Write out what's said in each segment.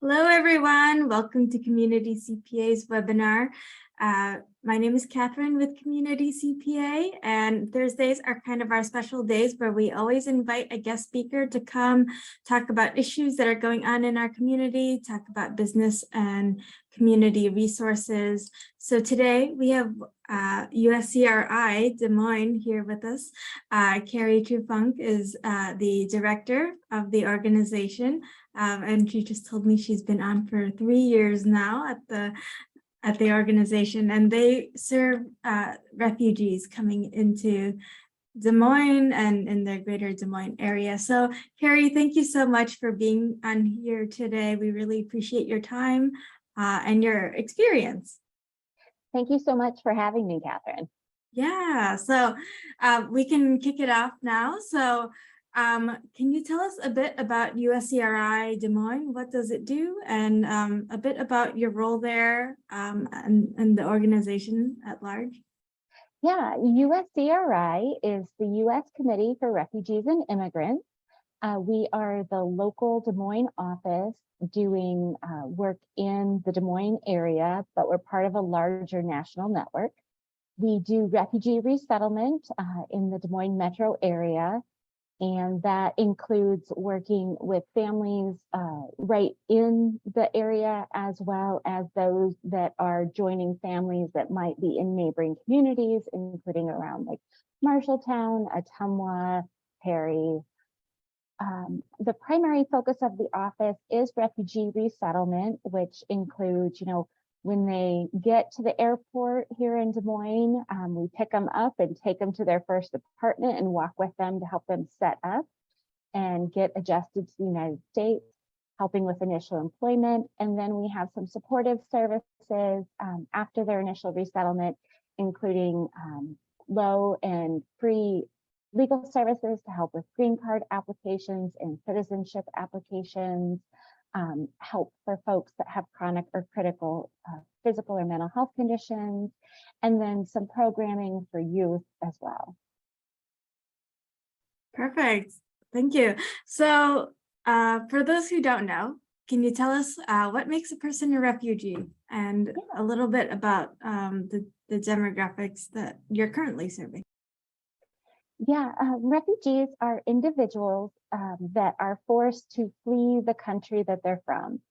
Hello, everyone. Welcome to Community CPA's webinar. My name is Catherine with Community CPA, and Thursdays are kind of our special days where we always invite a guest speaker to come talk about issues that are going on in our community, talk about business and community resources. So today we have USCRI Des Moines here with us. Carrie Trufunk is the director of the organization. And she just told me she's been on for 3 years now at the organization, and they serve refugees coming into Des Moines and in the greater Des Moines area. So Carrie, thank you so much for being on here today. We really appreciate your time and your experience. Thank you so much for having me, Catherine. Yeah, so we can kick it off now. So can you tell us a bit about USCRI Des Moines? What does it do? And a bit about your role there and the organization at large? Yeah, USCRI is the U.S. Committee for Refugees and Immigrants. We are the local Des Moines office doing work in the Des Moines area, but we're part of a larger national network. We do refugee resettlement in the Des Moines metro area, and that includes working with families right in the area, as well as those that are joining families that might be in neighboring communities, including around like Marshalltown, Ottumwa, Perry. The primary focus of the office is refugee resettlement, which includes, when they get to the airport here in Des Moines, we pick them up and take them to their first apartment and walk with them to help them set up and get adjusted to the United States, helping with initial employment. And then we have some supportive services after their initial resettlement, including low and free legal services to help with green card applications and citizenship applications, help for folks that have chronic or critical physical or mental health conditions, and then some programming for youth as well. Perfect. Thank you. So for those who don't know, can you tell us what makes a person a refugee and a little bit about the demographics that you're currently serving? Yeah, refugees are individuals that are forced to flee the country that they're from.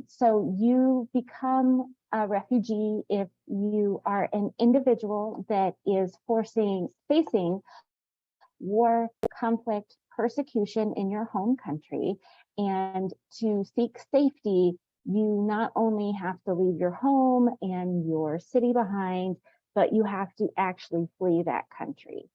So you become a refugee if you are an individual that is facing war, conflict, persecution in your home country. And to seek safety, you not only have to leave your home and your city behind, but you have to actually flee that country.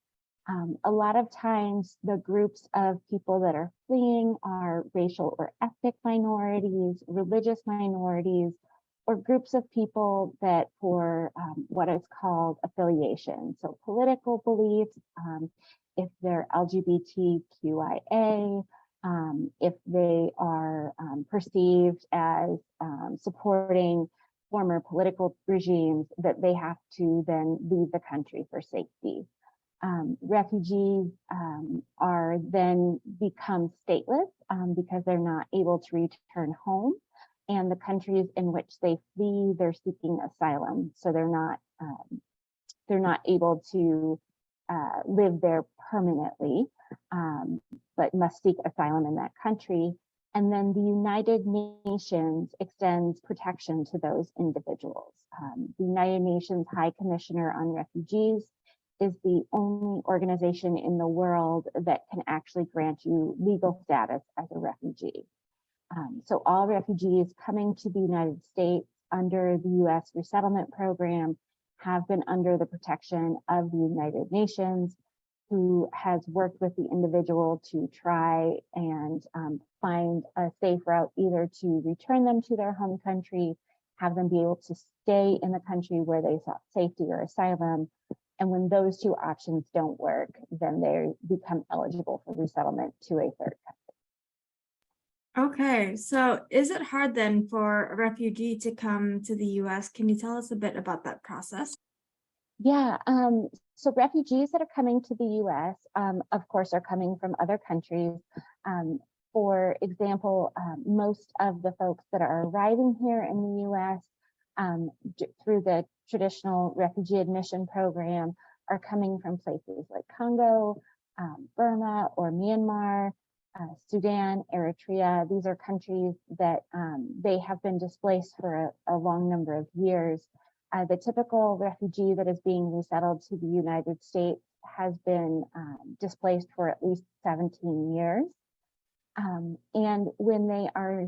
A lot of times the groups of people that are fleeing are racial or ethnic minorities, religious minorities, or groups of people that for what is called affiliation. So political beliefs, if they're LGBTQIA, if they are perceived as supporting former political regimes, that they have to then leave the country for safety. Refugees are then become stateless because they're not able to return home, and the countries in which they flee, they're seeking asylum, so they're not able to live there permanently, but must seek asylum in that country. And then the United Nations extends protection to those individuals. The United Nations High Commissioner on Refugees is the only organization in the world that can actually grant you legal status as a refugee. So all refugees coming to the United States under the U.S. resettlement program have been under the protection of the United Nations, who has worked with the individual to try and find a safe route either to return them to their home country, have them be able to stay in the country where they sought safety or asylum. And when those two options don't work, then they become eligible for resettlement to a third country. Okay, so is it hard then for a refugee to come to the U.S.? Can you tell us a bit about that process? Yeah, so refugees that are coming to the U.S., of course, are coming from other countries. For example, most of the folks that are arriving here in the U.S. Through the traditional refugee admission program are coming from places like Congo, Burma, or Myanmar, Sudan, Eritrea. These are countries that they have been displaced for a long number of years. The typical refugee that is being resettled to the United States has been displaced for at least 17 years. And when they are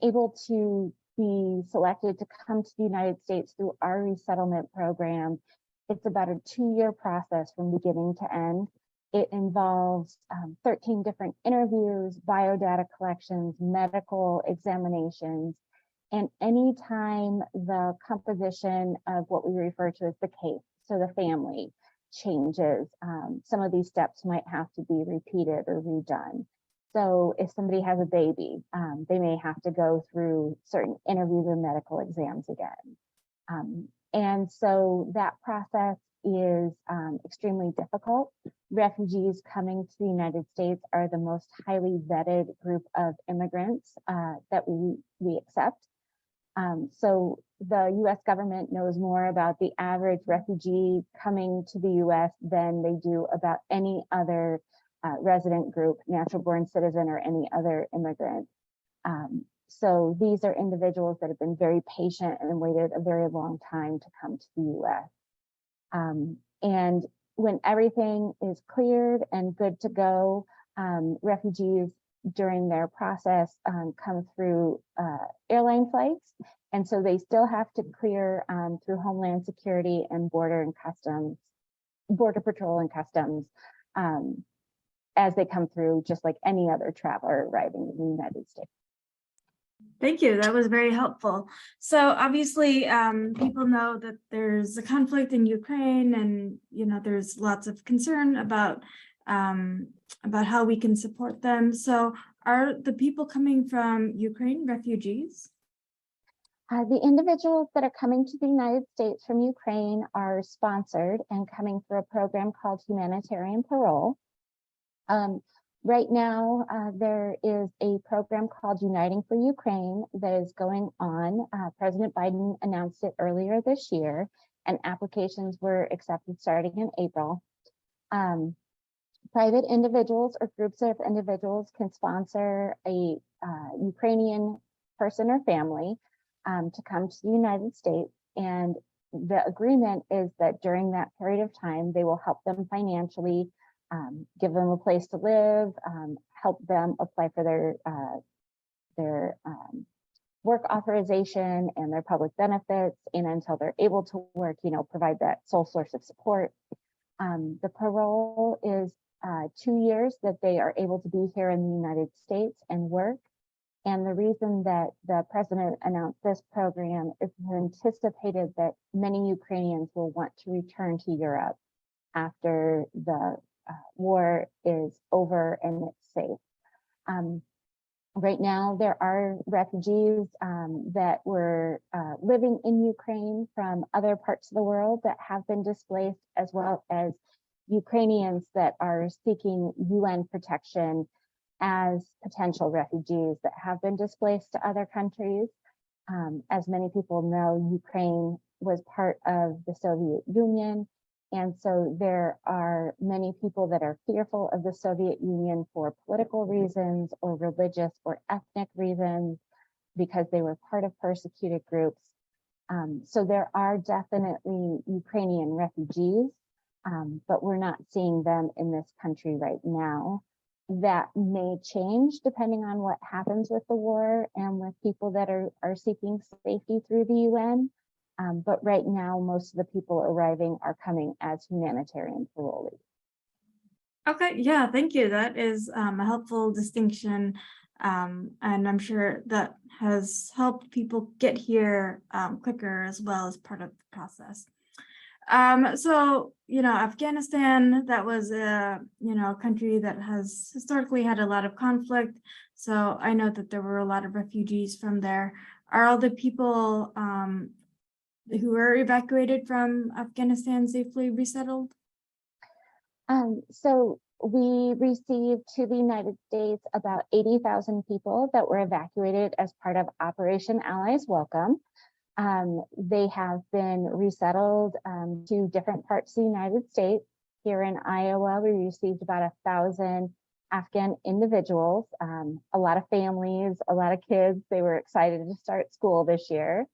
able to be selected to come to the United States through our resettlement program, it's about a 2-year process from beginning to end. It involves 13 different interviews, biodata collections, medical examinations, and anytime the composition of what we refer to as the case, so the family, changes, some of these steps might have to be repeated or redone. So if somebody has a baby, they may have to go through certain interviews or medical exams again. And so that process is extremely difficult. Refugees coming to the United States are the most highly vetted group of immigrants that we accept. So the US government knows more about the average refugee coming to the US than they do about any other resident group, natural born citizen, or any other immigrant. So these are individuals that have been very patient and waited a very long time to come to the US. And when everything is cleared and good to go, refugees during their process come through airline flights. And so they still have to clear through Homeland Security and Border Patrol and Customs as they come through, just like any other traveler arriving in the United States. Thank you. That was very helpful. So obviously, people know that there's a conflict in Ukraine, and there's lots of concern about how we can support them. So, are the people coming from Ukraine refugees? The individuals that are coming to the United States from Ukraine are sponsored and coming through a program called humanitarian parole. Right now, there is a program called Uniting for Ukraine that is going on. President Biden announced it earlier this year, and applications were accepted starting in April. Private individuals or groups of individuals can sponsor a Ukrainian person or family to come to the United States. And the agreement is that during that period of time, they will help them financially, give them a place to live, help them apply for their work authorization and their public benefits, and until they're able to work, provide that sole source of support. The parole is 2 years that they are able to be here in the United States and work. And the reason that the president announced this program is anticipated that many Ukrainians will want to return to Europe after the war is over and it's safe. Right now, there are refugees that were living in Ukraine from other parts of the world that have been displaced, as well as Ukrainians that are seeking UN protection as potential refugees that have been displaced to other countries. As many people know, Ukraine was part of the Soviet Union. And so there are many people that are fearful of the Soviet Union for political reasons or religious or ethnic reasons, because they were part of persecuted groups. So there are definitely Ukrainian refugees, but we're not seeing them in this country right now. That may change depending on what happens with the war and with people that are seeking safety through the UN. But right now, most of the people arriving are coming as humanitarian parolees. Okay, yeah, thank you. That is a helpful distinction. And I'm sure that has helped people get here quicker as well as part of the process. So, Afghanistan, that was a, country that has historically had a lot of conflict. So I know that there were a lot of refugees from there. Are all the people who were evacuated from Afghanistan safely resettled? So We received to the United States about 80,000 people that were evacuated as part of Operation Allies Welcome. They have been resettled to different parts of the United States. Here in Iowa, we received about 1,000 Afghan individuals, a lot of families, a lot of kids. They were excited to start school this year.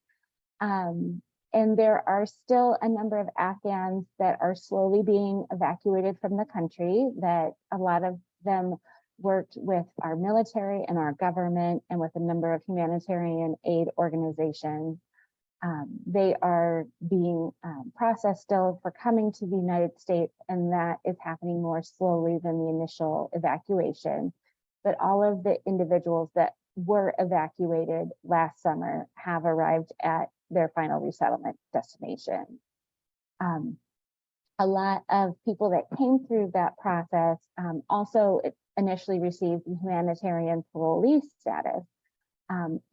And there are still a number of Afghans that are slowly being evacuated from the country, that a lot of them worked with our military and our government and with a number of humanitarian aid organizations. They are being processed still for coming to the United States, and that is happening more slowly than the initial evacuation. But all of the individuals that were evacuated last summer have arrived at their final resettlement destination. A lot of people that came through that process also initially received humanitarian parolee status.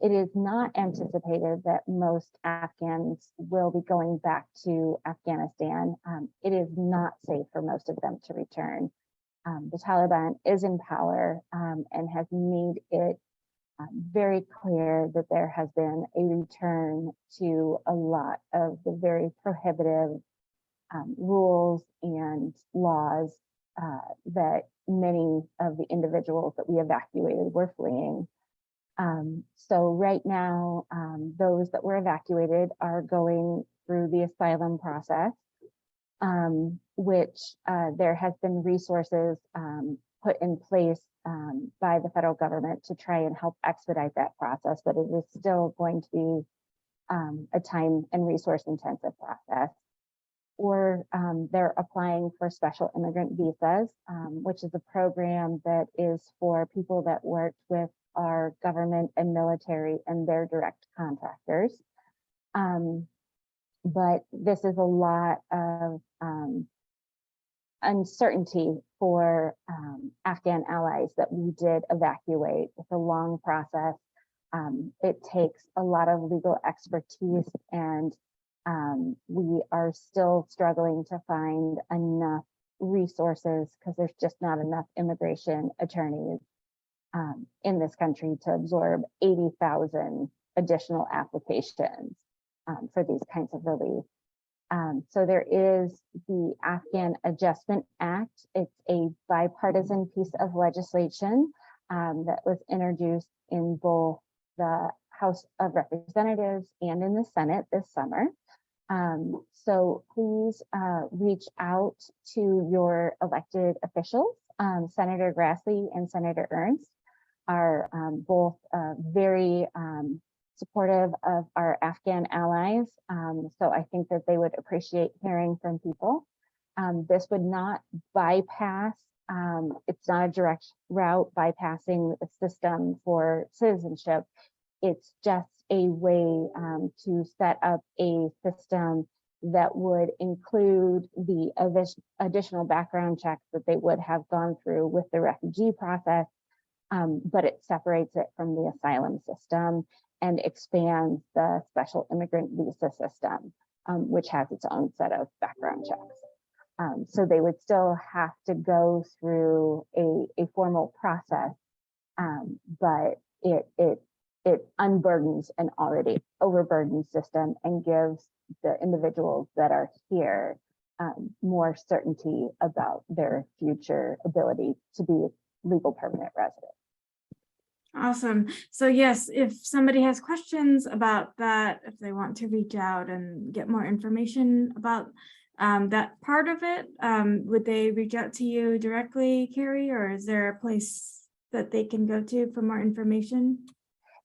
It is not anticipated that most Afghans will be going back to Afghanistan. It is not safe for most of them to return. The Taliban is in power and has made it very clear that there has been a return to a lot of the very prohibitive rules and laws that many of the individuals that we evacuated were fleeing. So right now, those that were evacuated are going through the asylum process, which there has been resources put in place by the federal government to try and help expedite that process, but it is still going to be a time and resource intensive process. Or they're applying for special immigrant visas, which is a program that is for people that worked with our government and military and their direct contractors. But this is a lot of uncertainty for Afghan allies that we did evacuate. It's a long process. It takes a lot of legal expertise, and we are still struggling to find enough resources because there's just not enough immigration attorneys in this country to absorb 80,000 additional applications for these kinds of relief. So there is the Afghan Adjustment Act. It's a bipartisan piece of legislation that was introduced in both the House of Representatives and in the Senate this summer. So please reach out to your elected officials. Senator Grassley and Senator Ernst are both very supportive of our Afghan allies. So I think that they would appreciate hearing from people. This would not bypass, it's not a direct route bypassing the system for citizenship. It's just a way to set up a system that would include the additional background checks that they would have gone through with the refugee process, but it separates it from the asylum system and expands the special immigrant visa system, which has its own set of background checks. So they would still have to go through a formal process, but it unburdens an already overburdened system and gives the individuals that are here more certainty about their future ability to be legal permanent residents. Awesome. So yes, if somebody has questions about that, if they want to reach out and get more information about that part of it, would they reach out to you directly, Carrie, or is there a place that they can go to for more information?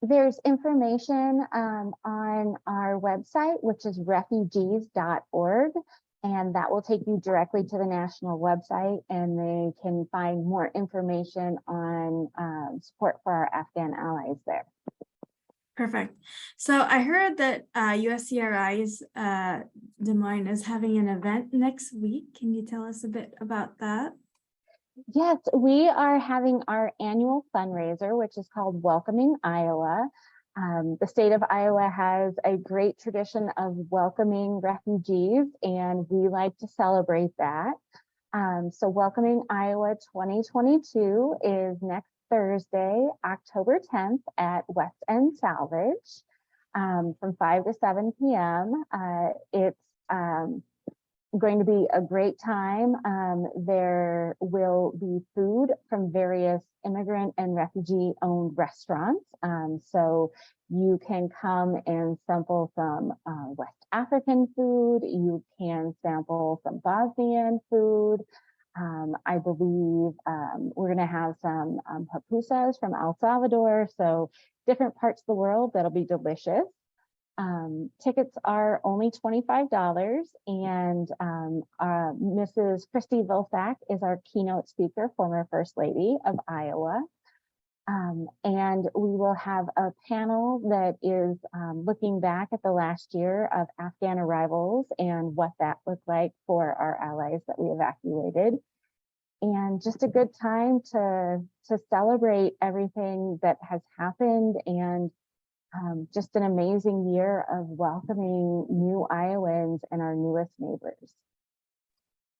There's information on our website, which is refugees.org, and that will take you directly to the national website, and they can find more information on support for our Afghan allies there. Perfect. So I heard that USCRI Des Moines is having an event next week. Can you tell us a bit about that? Yes, we are having our annual fundraiser, which is called Welcoming Iowa. The state of Iowa has a great tradition of welcoming refugees, and we like to celebrate that. So Welcoming Iowa 2022 is next Thursday, October 10th at West End Salvage from 5 to 7 p.m. It's going to be a great time. There will be food from various immigrant and refugee owned restaurants. So you can come and sample some West African food. You can sample some Bosnian food. I believe we're going to have some pupusas from El Salvador. So different parts of the world that'll be delicious. Tickets are only $25, and Mrs. Christy Vilsack is our keynote speaker, former First Lady of Iowa. And we will have a panel that is looking back at the last year of Afghan arrivals and what that looked like for our allies that we evacuated. And just a good time to celebrate everything that has happened, and just an amazing year of welcoming new Iowans and our newest neighbors.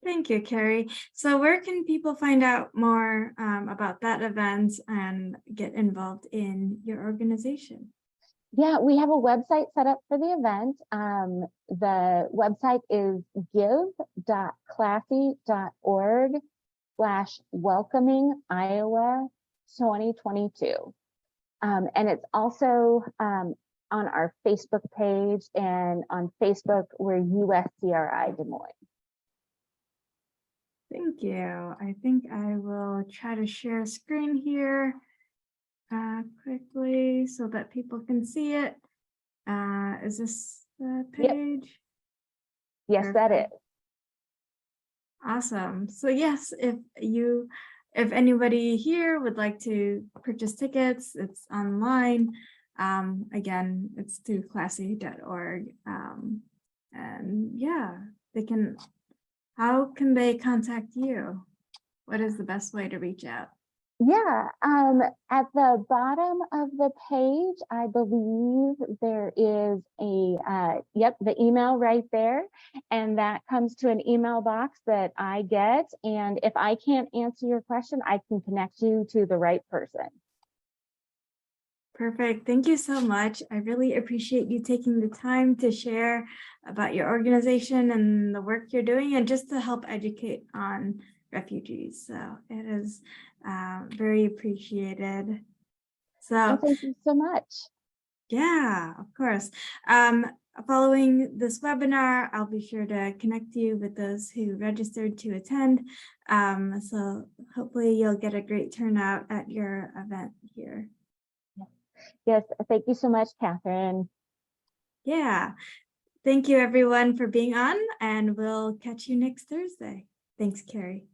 Thank you, Carrie. So where can people find out more about that event and get involved in your organization? Yeah, we have a website set up for the event. The website is give.classy.org/welcoming Iowa 2022. And it's also on our Facebook page, and on Facebook, we're USCRI Des Moines. Thank you. I think I will try to share a screen here quickly so that people can see it. Is this the page? Yes, that is. Awesome. So yes, if anybody here would like to purchase tickets, it's online. Again, it's through classy.org. And yeah, how can they contact you? What is the best way to reach out? Yeah, at the bottom of the page, I believe there is the email right there, and that comes to an email box that I get. And if I can't answer your question, I can connect you to the right person. Perfect. Thank you so much. I really appreciate you taking the time to share about your organization and the work you're doing, and just to help educate on refugees. So it is very appreciated. So well, thank you so much. Yeah, of course. Following this webinar, I'll be sure to connect you with those who registered to attend. So hopefully you'll get a great turnout at your event here. Yes, thank you so much, Catherine. Yeah, thank you everyone for being on, and we'll catch you next Thursday. Thanks, Carrie.